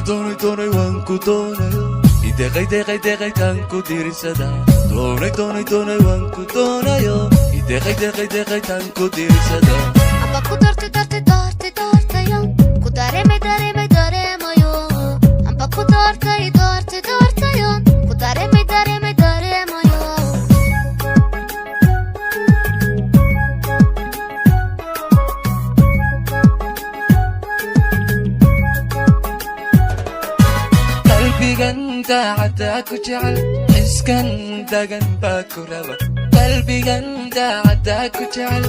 doonay waan ku doonayo ideeqay tan ku diirsada doonay waan ku doonayo ideeqay tan ku diirsada amba ku doortayo ku dareemayo amba ku doortayo ku dareemayo qalbigan daacada ku jecel xiskan dagan baa ku raba qalbigan daacada ku jecel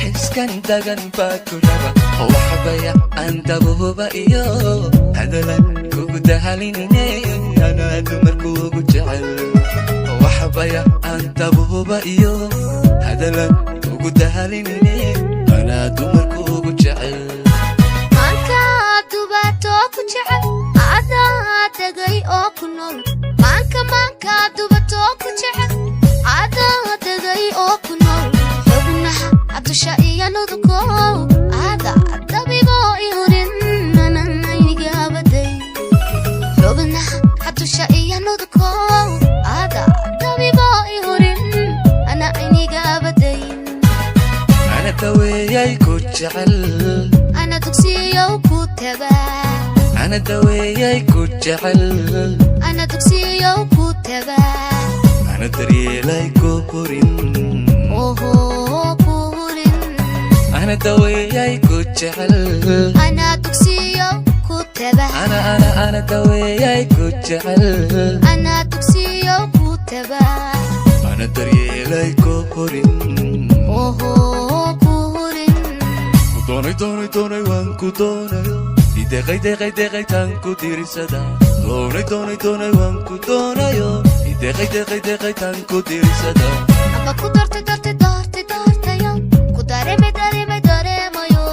xiskan dagan baa ku raba waxbaya aan dabuuba iyo hadalan kugu dahalinine anaa dumarkuugu jecel waxbaya aan dabuuba iyo hadalan kugu dahalinine anaa dumarkuugu jecel maanka dubato ku jecel adaa degay oo ku nool maanka dubato ku jecel adaa degay oo ku nool xubnaha adusha iyo nuduko adaa dabibo ihurin anayniga baday xubnaha adusha iyo nuduko adaa dabibo ihurin anayniga baday ana daweeyay ku jecel ana dugsiyo ku tabaa ana daweeyay ku jecel ana dugsiyo ku tabaa ana daryeelay ku korin oho kurin ana daweeyay ku jecel ana dugsiyo ku tabaa ana daweeyay ku jecel ana dugsiyo ku tabaa ana daryeelay ku korin oho kurin doonay waan ku doonayo ideeqay tan ku diirsada doonay waan ku doonayo ideeqay tan ku diirsada amba ku doortayo ku dareemayo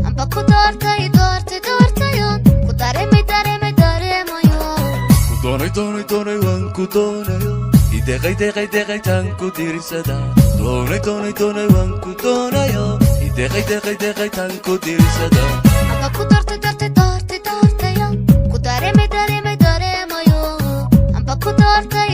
amba ku doortayo ku dareemayo doonay waan ku doonayo ideeqay tan ku diirsada doonay waan ku doonayo ideeqay tan ku diirsada amba ku doortayo ku dareemayo amba ku doortayo